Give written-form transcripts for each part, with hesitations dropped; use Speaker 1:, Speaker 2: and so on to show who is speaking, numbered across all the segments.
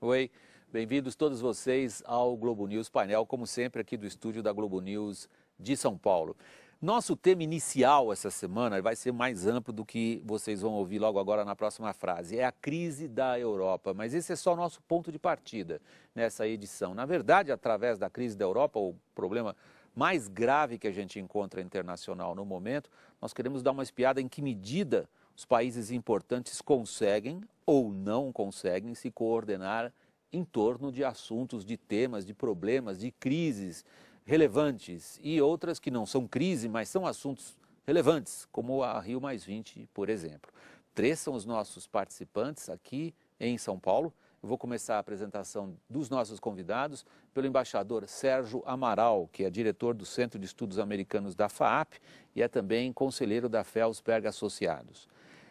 Speaker 1: Oi, bem-vindos todos vocês ao Globo News Painel, como sempre aqui do estúdio da Globo News de São Paulo. Nosso tema inicial essa semana vai ser mais amplo do que vocês vão ouvir logo agora na próxima frase. É a crise da Europa, mas esse é só o nosso ponto de partida nessa edição. Na verdade, através da crise da Europa, o problema mais grave que a gente encontra internacional no momento, nós queremos dar uma espiada em que medida os países importantes conseguem ou não conseguem se coordenar em torno de assuntos, de temas, de problemas, de crises relevantes e outras que não são crise, mas são assuntos relevantes, como a Rio+20, por exemplo. 3 são os nossos participantes aqui em São Paulo. Eu vou começar a apresentação dos nossos convidados pelo embaixador Sérgio Amaral, que é diretor do Centro de Estudos Americanos da FAAP e é também conselheiro da Felsberg Associados.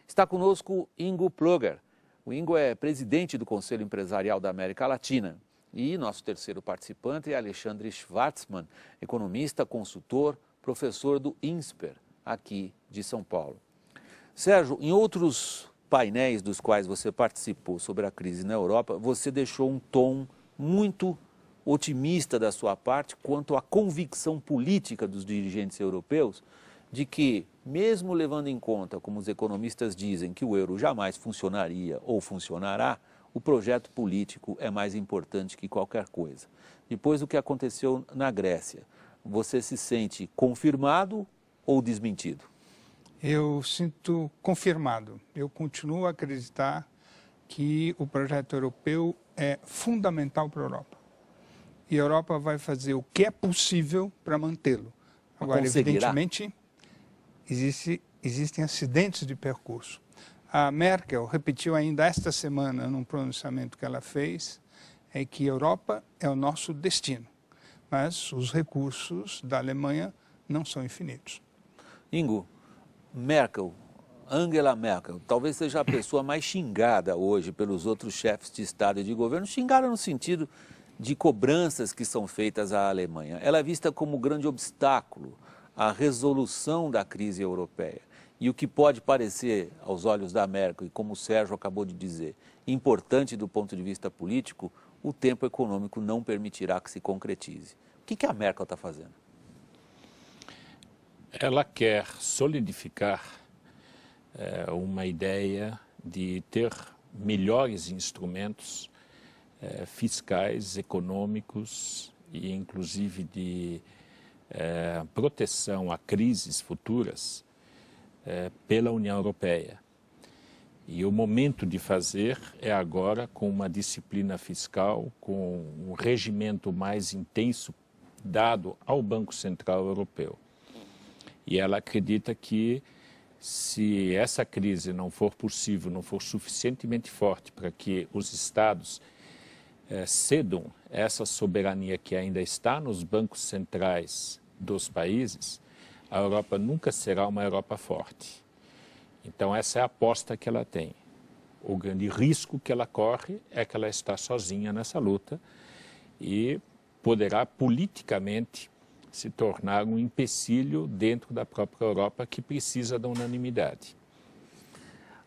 Speaker 1: Está conosco Ingo Plöger. O Ingo é presidente do Conselho Empresarial da América Latina. E nosso terceiro participante é Alexandre Schwartzman, economista, consultor, professor do INSPER, aqui de São Paulo. Sérgio, em outros painéis dos quais você participou sobre a crise na Europa, você deixou um tom muito otimista da sua parte quanto à convicção política dos dirigentes europeus de que, mesmo levando em conta, como os economistas dizem, que o euro jamais funcionaria ou funcionará, o projeto político é mais importante que qualquer coisa. Depois do que aconteceu na Grécia, você se sente confirmado ou desmentido?
Speaker 2: Eu sinto confirmado. Eu continuo a acreditar que o projeto europeu é fundamental para a Europa. E a Europa vai fazer o que é possível para mantê-lo. Agora, evidentemente, existem acidentes de percurso. A Merkel repetiu ainda esta semana, num pronunciamento que ela fez, é que a Europa é o nosso destino, mas os recursos da Alemanha não são infinitos.
Speaker 1: Ingo, Merkel, Angela Merkel, talvez seja a pessoa mais xingada hoje pelos outros chefes de Estado e de governo, xingada no sentido de cobranças que são feitas à Alemanha. Ela é vista como grande obstáculo à resolução da crise europeia. E o que pode parecer, aos olhos da Merkel, e como o Sérgio acabou de dizer, importante do ponto de vista político, o tempo econômico não permitirá que se concretize. O que a Merkel está fazendo?
Speaker 3: Ela quer solidificar uma ideia de ter melhores instrumentos fiscais, econômicos e inclusive de proteção a crises futuras pela União Europeia. E o momento de fazer é agora com uma disciplina fiscal, com um regimento mais intenso dado ao Banco Central Europeu. E ela acredita que se essa crise não for possível, não for suficientemente forte para que os Estados cedam essa soberania que ainda está nos bancos centrais dos países, a Europa nunca será uma Europa forte. Então, essa é a aposta que ela tem. O grande risco que ela corre é que ela está sozinha nessa luta e poderá politicamente se tornar um empecilho dentro da própria Europa que precisa da unanimidade.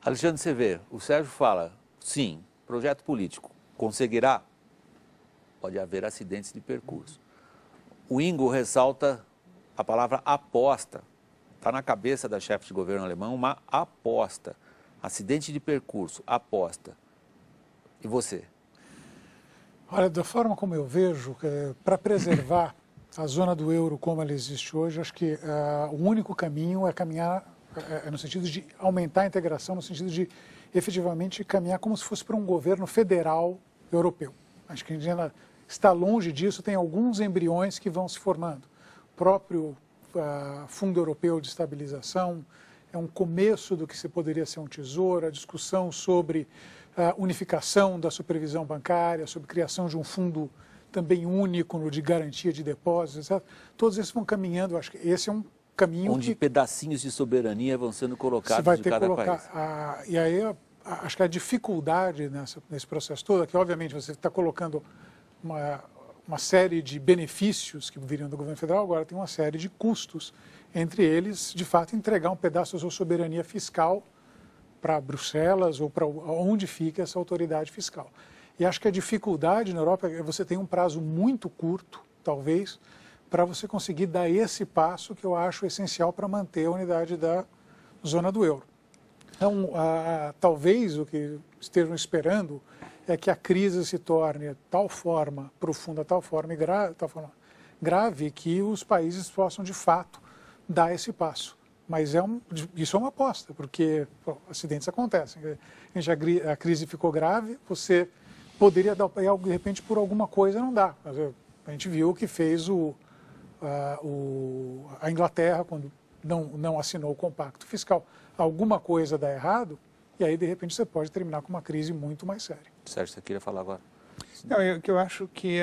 Speaker 1: Alexandre, você vê, o Sérgio fala, sim, projeto político, conseguirá? Pode haver acidentes de percurso. O Ingo ressalta a palavra aposta. Está na cabeça da chefe de governo alemão uma aposta. Acidente de percurso, aposta. E você?
Speaker 4: Olha, da forma como eu vejo, para preservar a zona do euro como ela existe hoje, acho que o único caminho é caminhar no sentido de aumentar a integração, no sentido de efetivamente caminhar como se fosse para um governo federal europeu. Acho que a gente ainda está longe disso, tem alguns embriões que vão se formando. O próprio Fundo Europeu de Estabilização é um começo do que se poderia ser um tesouro, a discussão sobre a unificação da supervisão bancária, sobre a criação de um fundo também único de garantia de depósitos, etc. Todos esses vão caminhando, acho que esse é um caminho
Speaker 1: onde pedacinhos de soberania vão sendo colocados
Speaker 4: vai
Speaker 1: de
Speaker 4: ter
Speaker 1: cada
Speaker 4: que colocar,
Speaker 1: país.
Speaker 4: E aí acho que a dificuldade nesse processo todo é que, obviamente, você está colocando uma série de benefícios que viriam do governo federal, agora tem uma série de custos, entre eles, de fato, entregar um pedaço da sua soberania fiscal para Bruxelas ou para onde fica essa autoridade fiscal. E acho que a dificuldade na Europa é que você tem um prazo muito curto, talvez, para você conseguir dar esse passo que eu acho essencial para manter a unidade da zona do euro. Então, talvez o que estejam esperando é que a crise se torne de tal forma profunda, tal forma grave, que os países possam, de fato, dar esse passo. Mas isso é uma aposta, porque acidentes acontecem. A crise ficou grave, você poderia dar de repente por alguma coisa não dá. A gente viu o que fez a Inglaterra quando não assinou o compacto fiscal. Alguma coisa dá errado e aí de repente você pode terminar com uma crise muito mais séria.
Speaker 1: Sérgio, você queria falar agora?
Speaker 2: Não, eu acho que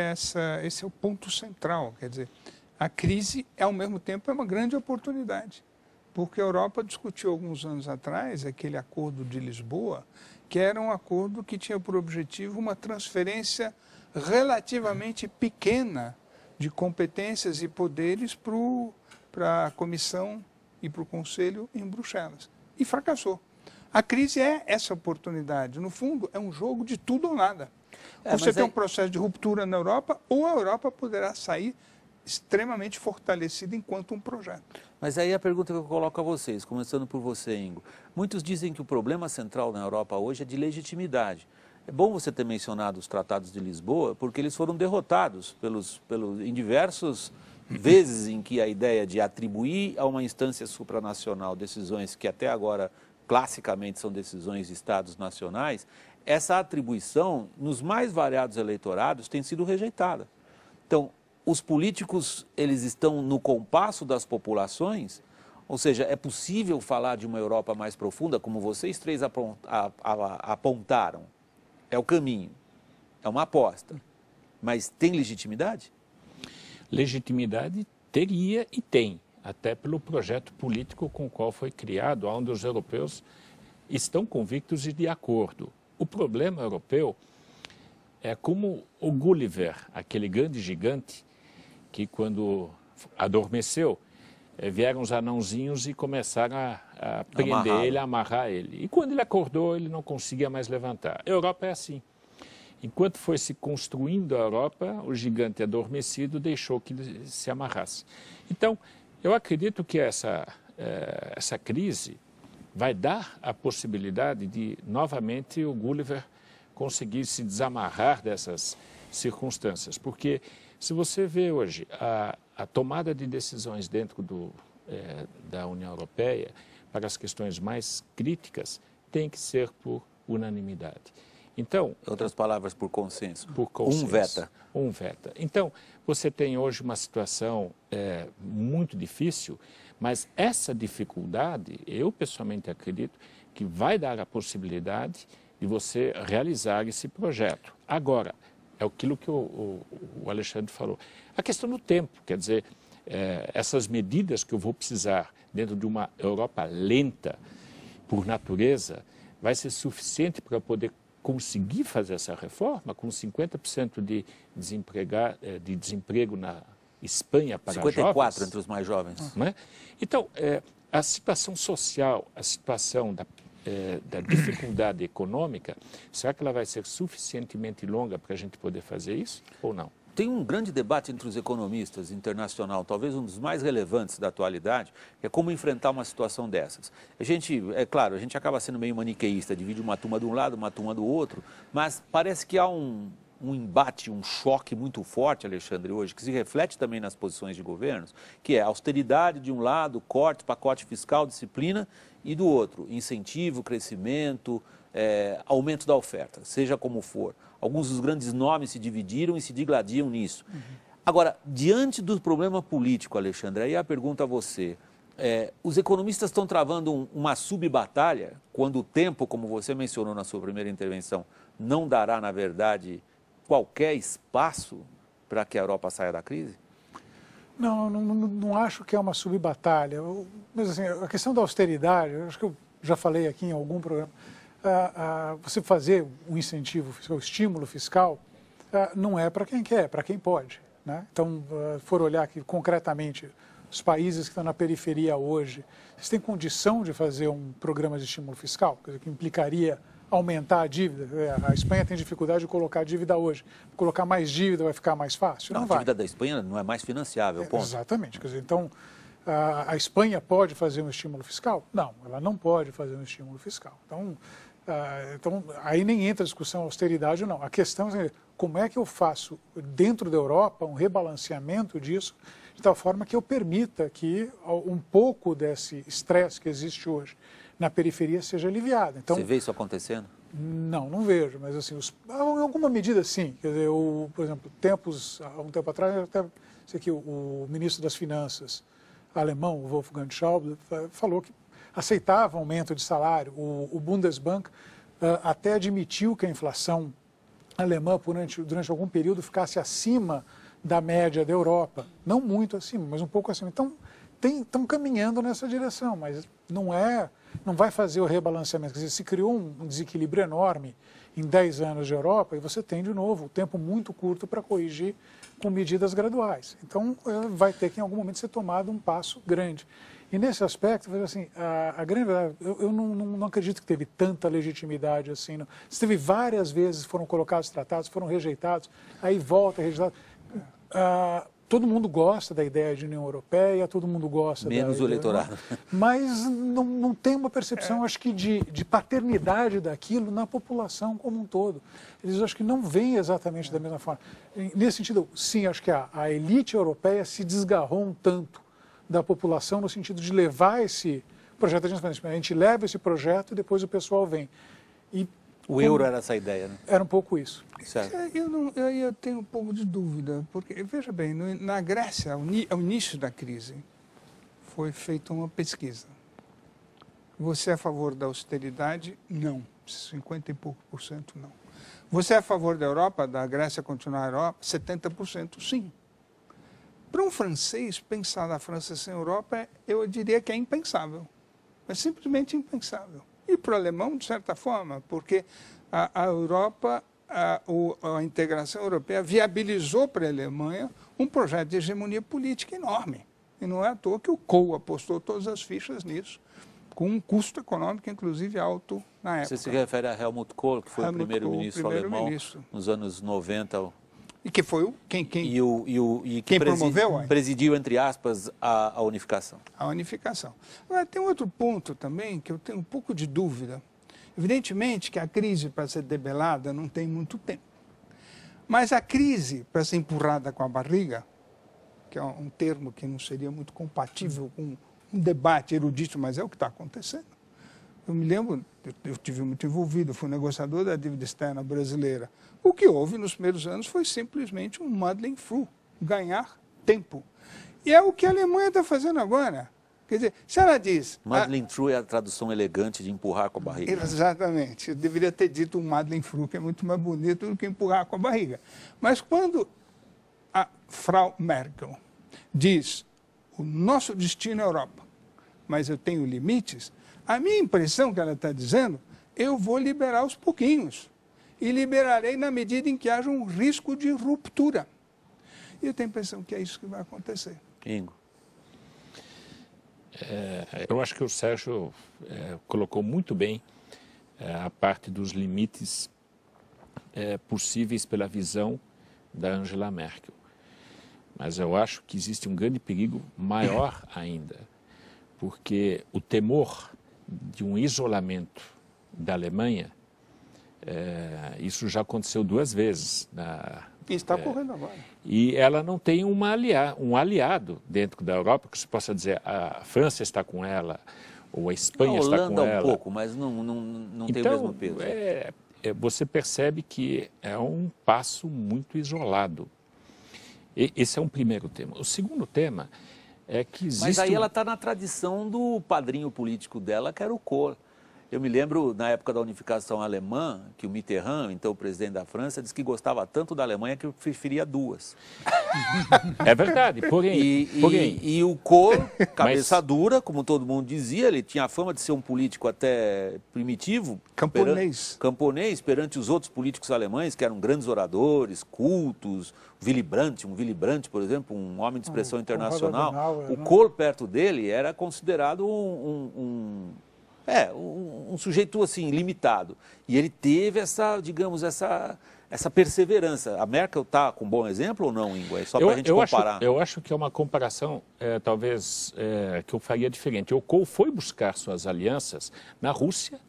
Speaker 2: esse é o ponto central. Quer dizer, a crise, ao mesmo tempo, é uma grande oportunidade. Porque a Europa discutiu alguns anos atrás aquele acordo de Lisboa, que era um acordo que tinha por objetivo uma transferência relativamente pequena de competências e poderes para a Comissão e para o Conselho em Bruxelas. E fracassou. A crise é essa oportunidade. No fundo, é um jogo de tudo ou nada. Você tem um processo de ruptura na Europa, ou a Europa poderá sair extremamente fortalecida enquanto um projeto.
Speaker 1: Mas aí a pergunta que eu coloco a vocês, começando por você, Ingo. Muitos dizem que o problema central na Europa hoje é de legitimidade. É bom você ter mencionado os tratados de Lisboa, porque eles foram derrotados em diversas vezes em que a ideia de atribuir a uma instância supranacional decisões que até agora classicamente são decisões de estados nacionais, essa atribuição, nos mais variados eleitorados, tem sido rejeitada. Então, os políticos, eles estão no compasso das populações, ou seja, é possível falar de uma Europa mais profunda, como vocês três apontaram. É o caminho, é uma aposta, mas tem legitimidade?
Speaker 3: Legitimidade teria e tem, até pelo projeto político com o qual foi criado, onde os europeus estão convictos e de acordo. O problema europeu é como o Gulliver, aquele grande gigante, que quando adormeceu, vieram os anãozinhos e começaram a prender ele, a amarrar ele. E quando ele acordou, ele não conseguia mais levantar. A Europa é assim. Enquanto foi se construindo a Europa, o gigante adormecido deixou que ele se amarrasse. Então, eu acredito que essa crise vai dar a possibilidade de, novamente, o Gulliver conseguir se desamarrar dessas circunstâncias. Porque, se você vê hoje a tomada de decisões dentro da União Europeia para as questões mais críticas, tem que ser por unanimidade. Então,
Speaker 1: em outras palavras, por consenso.
Speaker 3: Por consenso.
Speaker 1: Um veta.
Speaker 3: Um veta. Então, você tem hoje uma situação muito difícil, mas essa dificuldade, eu pessoalmente acredito, que vai dar a possibilidade de você realizar esse projeto. Agora, é aquilo que o Alexandre falou. A questão do tempo, quer dizer, essas medidas que eu vou precisar dentro de uma Europa lenta, por natureza, vai ser suficiente para poder conseguir fazer essa reforma com 50% de desemprego na Espanha para
Speaker 1: 54
Speaker 3: jovens,
Speaker 1: entre os mais jovens.
Speaker 3: Não é? Então, a situação social, a situação da dificuldade econômica, será que ela vai ser suficientemente longa para a gente poder fazer isso ou não?
Speaker 1: Tem um grande debate entre os economistas internacional, talvez um dos mais relevantes da atualidade, que é como enfrentar uma situação dessas. É claro, a gente acaba sendo meio maniqueísta, divide uma turma de um lado, uma turma do outro, mas parece que há um embate, um choque muito forte, Alexandre, hoje, que se reflete também nas posições de governos, que é austeridade de um lado, corte, pacote fiscal, disciplina, e do outro, incentivo, crescimento, aumento da oferta, seja como for. Alguns dos grandes nomes se dividiram e se digladiam nisso. Agora, diante do problema político, Alexandre, aí a pergunta a você, os economistas estão travando uma subbatalha, quando o tempo, como você mencionou na sua primeira intervenção, não dará, na verdade, qualquer espaço para que a Europa saia da crise?
Speaker 4: Não acho que é uma subbatalha. Mas assim, a questão da austeridade, eu acho que eu já falei aqui em algum programa, você fazer um incentivo fiscal, o estímulo fiscal, não é para quem quer, é para quem pode. Né? Então, for olhar aqui concretamente, os países que estão na periferia hoje, vocês têm condição de fazer um programa de estímulo fiscal, que implicaria aumentar a dívida. A Espanha tem dificuldade de colocar dívida hoje. Colocar mais dívida vai ficar mais fácil? Não vai.
Speaker 1: A dívida da Espanha não é mais financiável, ponto.
Speaker 4: Exatamente. Quer dizer, então, a Espanha pode fazer um estímulo fiscal? Não, ela não pode fazer um estímulo fiscal. Então, aí nem entra a discussão austeridade ou não. A questão é como é que eu faço dentro da Europa um rebalanceamento disso de tal forma que eu permita que um pouco desse estresse que existe hoje na periferia seja aliviado. Então,
Speaker 1: você vê isso acontecendo?
Speaker 4: Não vejo, mas assim, em alguma medida sim. Quer dizer, por exemplo, há um tempo atrás, até sei que o ministro das Finanças alemão, o Wolfgang Schäuble, falou que aceitava aumento de salário. O Bundesbank até admitiu que a inflação alemã durante algum período ficasse acima da média da Europa. Não muito acima, mas um pouco acima. Então, estão caminhando nessa direção, mas não vai fazer o rebalanceamento. Quer dizer, se criou um desequilíbrio enorme em 10 anos de Europa e você tem, de novo, um tempo muito curto para corrigir com medidas graduais. Então, vai ter que, em algum momento, ser tomado um passo grande. E, nesse aspecto, assim, a grande verdade, eu não acredito que teve tanta legitimidade assim. Não. Se teve várias vezes, foram colocados tratados, foram rejeitados, aí volta, rejeitado. Todo mundo gosta da ideia de União Europeia, todo mundo gosta
Speaker 1: menos o eleitorado.
Speaker 4: Mas não tem uma percepção, acho que, de paternidade daquilo na população como um todo. Eles acho que não veem exatamente da mesma forma. Nesse sentido, sim, acho que a elite europeia se desgarrou um tanto da população no sentido de levar esse projeto de transparência. A gente leva esse projeto e depois o pessoal vem.
Speaker 1: O euro era essa ideia, né?
Speaker 4: Era um pouco isso.
Speaker 1: Certo.
Speaker 2: Eu tenho um pouco de dúvida, porque, veja bem, na Grécia, ao início da crise, foi feita uma pesquisa. Você é a favor da austeridade? Não. 50 e pouco por cento não. Você é a favor da Europa, da Grécia continuar a Europa? 70% sim. Para um francês, pensar na França sem Europa, eu diria que é impensável. É simplesmente impensável. E para o alemão, de certa forma, porque a Europa, a integração europeia viabilizou para a Alemanha um projeto de hegemonia política enorme. E não é à toa que o Kohl apostou todas as fichas nisso, com um custo econômico, inclusive, alto na época.
Speaker 1: Você se refere a Helmut Kohl, que foi o primeiro-ministro alemão nos anos 90.
Speaker 2: E que foi quem
Speaker 1: promoveu, presidiu, entre aspas, a unificação.
Speaker 2: A unificação. Agora, tem outro ponto também que eu tenho um pouco de dúvida. Evidentemente que a crise, para ser debelada, não tem muito tempo. Mas a crise, para ser empurrada com a barriga, que é um termo que não seria muito compatível com um debate erudito, mas é o que está acontecendo. Eu me lembro, eu tive muito envolvido, fui negociador da dívida externa brasileira. O que houve nos primeiros anos foi simplesmente um muddling through, ganhar tempo. E é o que a Alemanha está fazendo agora. Quer dizer, se ela diz...
Speaker 1: Muddling through é a tradução elegante de empurrar com a barriga.
Speaker 2: Exatamente. Eu deveria ter dito um muddling through, que é muito mais bonito do que empurrar com a barriga. Mas quando a Frau Merkel diz o nosso destino é a Europa, mas eu tenho limites, a minha impressão que ela está dizendo, eu vou liberar aos pouquinhos. E liberarei na medida em que haja um risco de ruptura. E eu tenho a impressão que é isso que vai acontecer.
Speaker 1: Ingo.
Speaker 3: Eu acho que o Sérgio colocou muito bem a parte dos limites possíveis pela visão da Angela Merkel. Mas eu acho que existe um grande perigo maior ainda, porque o temor de um isolamento da Alemanha, isso já aconteceu 2 vezes.
Speaker 2: E está ocorrendo agora.
Speaker 3: E ela não tem um aliado dentro da Europa, que se possa dizer a França está com ela, ou a Espanha está com ela.
Speaker 1: A Holanda um pouco, mas não tem o mesmo peso.
Speaker 3: Você percebe que é um passo muito isolado. Esse é um primeiro tema. O segundo tema é que existe...
Speaker 1: Mas aí ela está na tradição do padrinho político dela, que era o Kohl. Eu me lembro, na época da unificação alemã, que o Mitterrand, então o presidente da França, disse que gostava tanto da Alemanha que preferia 2.
Speaker 3: É verdade, porém...
Speaker 1: E o Kohl, cabeça dura, como todo mundo dizia, ele tinha a fama de ser um político até primitivo. Camponês, perante os outros políticos alemães, que eram grandes oradores, cultos. Willy Brandt, por exemplo, um homem de expressão internacional. O Kohl, perto dele, era considerado um sujeito assim, limitado. E ele teve essa, digamos, essa perseverança. A Merkel está com um bom exemplo ou não, Ingo? É só para a gente comparar.
Speaker 3: Eu acho que é uma comparação, talvez, que eu faria diferente. O Kohl foi buscar suas alianças na Rússia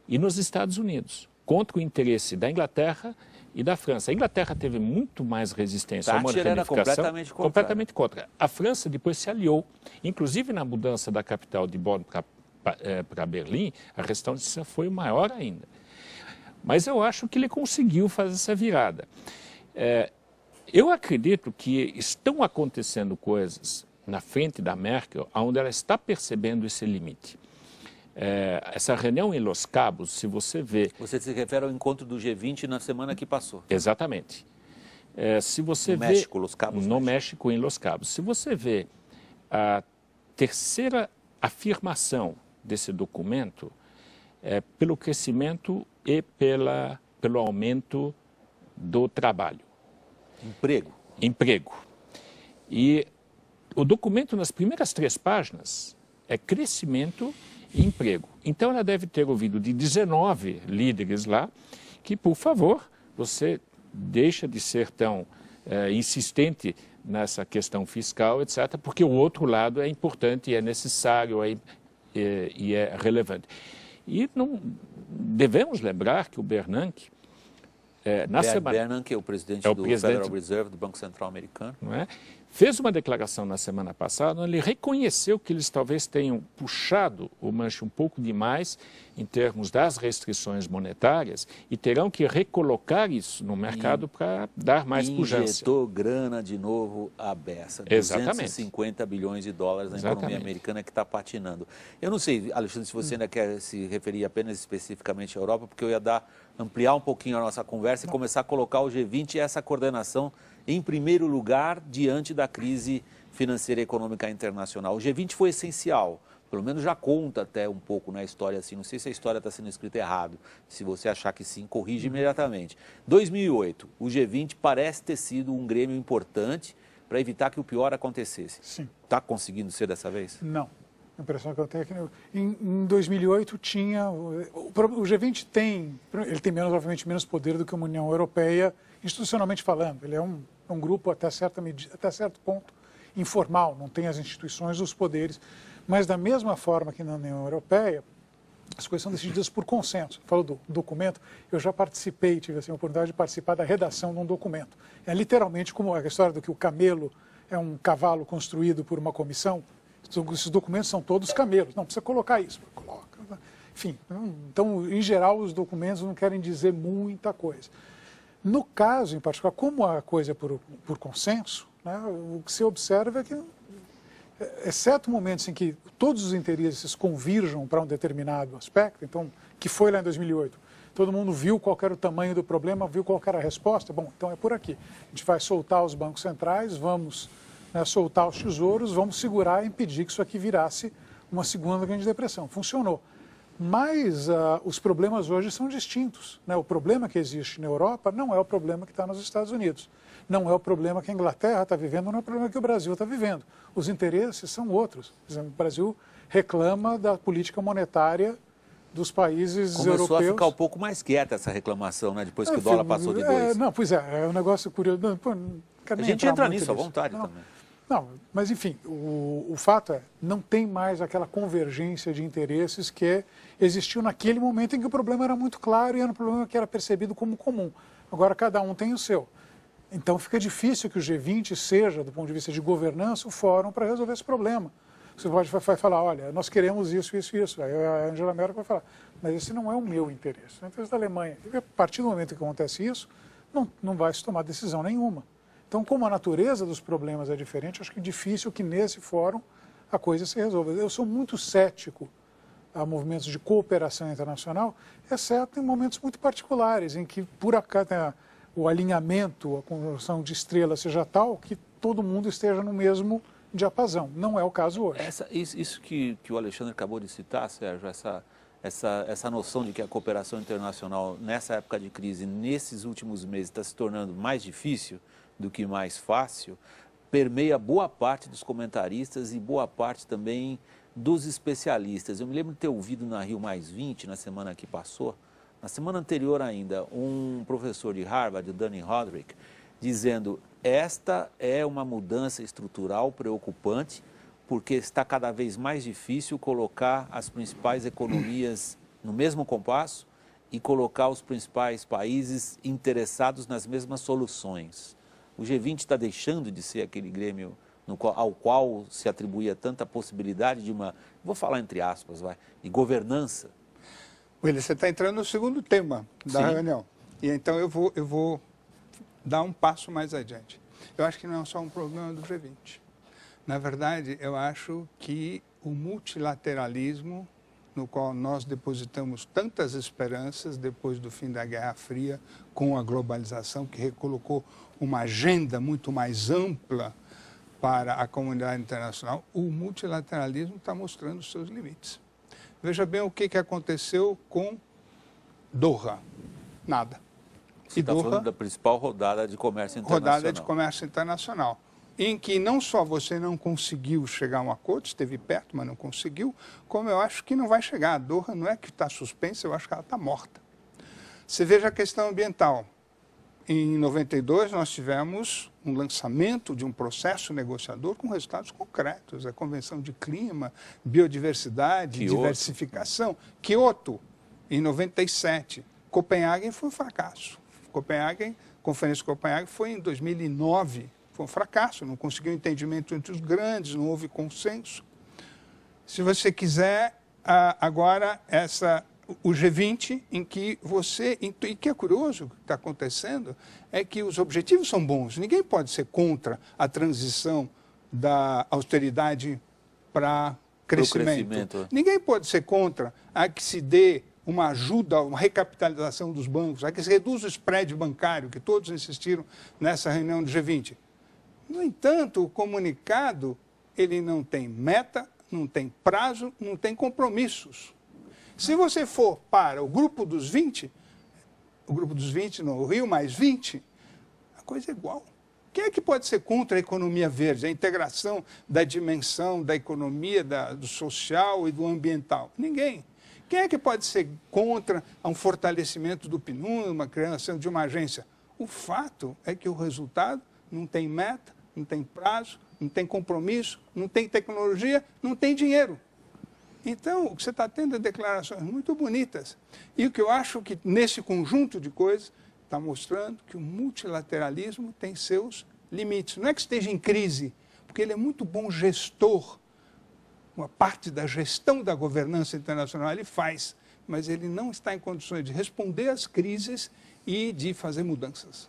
Speaker 3: e nos Estados Unidos, contra o interesse da Inglaterra e da França. A Inglaterra teve muito mais resistência a uma reunificação.
Speaker 1: Era
Speaker 3: completamente contra. A França depois se aliou, inclusive na mudança da capital de Bonn para Berlim, a resistência foi maior ainda. Mas eu acho que ele conseguiu fazer essa virada. Eu acredito que estão acontecendo coisas na frente da Merkel, onde ela está percebendo esse limite. Essa reunião em Los Cabos, se você vê...
Speaker 1: Você se refere ao encontro do G20 na semana que passou.
Speaker 3: Exatamente. Se você vê...
Speaker 1: México, Los Cabos.
Speaker 3: No México, em Los Cabos. Se você vê a terceira afirmação desse documento, pelo crescimento e pelo aumento do trabalho. Emprego. E o documento, nas primeiras 3 páginas, é crescimento e emprego. Então, ela deve ter ouvido de 19 líderes lá que, por favor, você deixa de ser tão insistente nessa questão fiscal, etc., porque o outro lado é importante, é necessário e é relevante. E não devemos lembrar que o Bernanke,
Speaker 1: Bernanke é o presidente do Federal Reserve, do Banco Central Americano,
Speaker 3: não é? Fez uma declaração na semana passada, onde ele reconheceu que eles talvez tenham puxado o manche um pouco demais em termos das restrições monetárias e terão que recolocar isso no mercado para dar mais pujança.
Speaker 1: Injetou grana de novo à beça.
Speaker 3: Exatamente.
Speaker 1: 250 bilhões de dólares na economia americana que está patinando. Eu não sei, Alexandre, se você ainda quer se referir apenas especificamente à Europa, porque eu ia ampliar um pouquinho a nossa conversa e começar a colocar o G20 e essa coordenação em primeiro lugar diante da crise financeira e econômica internacional. O G20 foi essencial, pelo menos já conta até um pouco na história assim, não sei se a história está sendo escrita errado, se você achar que sim, corrige imediatamente. 2008, o G20 parece ter sido um grêmio importante para evitar que o pior acontecesse.
Speaker 4: Sim.
Speaker 1: Está conseguindo ser dessa vez?
Speaker 4: Não. A impressão que eu tenho é que em 2008 tinha... O G20 tem obviamente, menos poder do que uma União Europeia, institucionalmente falando. Ele é um grupo até certo ponto informal, não tem as instituições, os poderes. Mas da mesma forma que na União Europeia, as coisas são decididas por consenso. Falo do documento, eu já participei, tive assim, a oportunidade de participar da redação de um documento. É literalmente como a história do que o camelo é um cavalo construído por uma comissão. Esses documentos são todos camelos. Não, precisa colocar isso. Coloca. Enfim, então, em geral, os documentos não querem dizer muita coisa. No caso, em particular, como a coisa é por consenso, né, o que se observa é que, exceto momentos em que todos os interesses convirjam para um determinado aspecto, então, que foi lá em 2008, todo mundo viu qual era o tamanho do problema, viu qual era a resposta, bom, então é por aqui. A gente vai soltar os bancos centrais, vamos soltar os tesouros, vamos segurar e impedir que isso aqui virasse uma segunda grande depressão. Funcionou. Mas os problemas hoje são distintos, né? O problema que existe na Europa não é o problema que está nos Estados Unidos. Não é o problema que a Inglaterra está vivendo, não é o problema que o Brasil está vivendo. Os interesses são outros. Por exemplo, o Brasil reclama da política monetária dos países europeus.
Speaker 1: Começou a ficar um pouco mais quieta essa reclamação, né? Depois que o dólar passou de 2.
Speaker 4: Não, pois é um negócio curioso. Não,
Speaker 1: a gente entra nisso à vontade também.
Speaker 4: Não, mas enfim, o fato é, não tem mais aquela convergência de interesses que existiu naquele momento em que o problema era muito claro e era um problema que era percebido como comum. Agora cada um tem o seu. Então fica difícil que o G20 seja, do ponto de vista de governança, o fórum para resolver esse problema. Você vai falar, olha, nós queremos isso, isso e isso. Aí a Angela Merkel vai falar, mas esse não é o meu interesse, é o interesse da Alemanha. E a partir do momento que acontece isso, não vai se tomar decisão nenhuma. Então, como a natureza dos problemas é diferente, acho que é difícil que nesse fórum a coisa se resolva. Eu sou muito cético a movimentos de cooperação internacional, exceto em momentos muito particulares, em que, por acaso, o alinhamento, a conjunção de estrelas seja tal que todo mundo esteja no mesmo diapasão. Não é o caso hoje.
Speaker 1: Isso que o Alexandre acabou de citar, Sérgio, essa noção de que a cooperação internacional, nessa época de crise, nesses últimos meses, está se tornando mais difícil do que mais fácil, permeia boa parte dos comentaristas e boa parte também dos especialistas. Eu me lembro de ter ouvido na Rio+20, na semana que passou, na semana anterior ainda, um professor de Harvard, o Danny Roderick, dizendo: esta é uma mudança estrutural preocupante, porque está cada vez mais difícil colocar as principais economias no mesmo compasso e colocar os principais países interessados nas mesmas soluções. O G20 está deixando de ser aquele grêmio ao qual se atribuía tanta possibilidade de uma, vou falar entre aspas, de governança.
Speaker 2: William, você está entrando no segundo tema da reunião. E então eu vou dar um passo mais adiante. Eu acho que não é só um problema do G20. Na verdade, eu acho que o multilateralismo, no qual nós depositamos tantas esperanças depois do fim da Guerra Fria, com a globalização, que recolocou uma agenda muito mais ampla para a comunidade internacional, o multilateralismo está mostrando os seus limites. Veja bem o que aconteceu com Doha. Nada.
Speaker 1: Você está falando da principal rodada de comércio internacional.
Speaker 2: Rodada de comércio internacional, em que não só você não conseguiu chegar a um acordo, esteve perto, mas não conseguiu, como eu acho que não vai chegar. A Doha não é que está suspensa, eu acho que ela está morta. Você veja a questão ambiental. Em 92, nós tivemos um lançamento de um processo negociador com resultados concretos. A Convenção de Clima, Biodiversidade, Diversificação. Kyoto, em 97. Copenhague foi um fracasso. Conferência de Copenhague foi em 2009. Foi um fracasso, não conseguiu entendimento entre os grandes, não houve consenso. Se você quiser, agora, o G20, em que você... E que é curioso o que está acontecendo, é que os objetivos são bons. Ninguém pode ser contra a transição da austeridade para crescimento. Ninguém pode ser contra a que se dê uma ajuda, uma recapitalização dos bancos, a que se reduza o spread bancário, que todos insistiram nessa reunião do G20. No entanto, o comunicado, ele não tem meta, não tem prazo, não tem compromissos. Se você for para o grupo dos 20, no Rio+20, a coisa é igual. Quem é que pode ser contra a economia verde, a integração da dimensão da economia, do social e do ambiental? Ninguém. Quem é que pode ser contra um fortalecimento do PNUD, uma criação de uma agência? O fato é que o resultado não tem meta, não tem prazo, não tem compromisso, não tem tecnologia, não tem dinheiro. Então, o que você está tendo é declarações muito bonitas. E o que eu acho que, nesse conjunto de coisas, está mostrando que o multilateralismo tem seus limites. Não é que esteja em crise, porque ele é muito bom gestor. Uma parte da gestão da governança internacional ele faz, mas ele não está em condições de responder às crises e de fazer mudanças.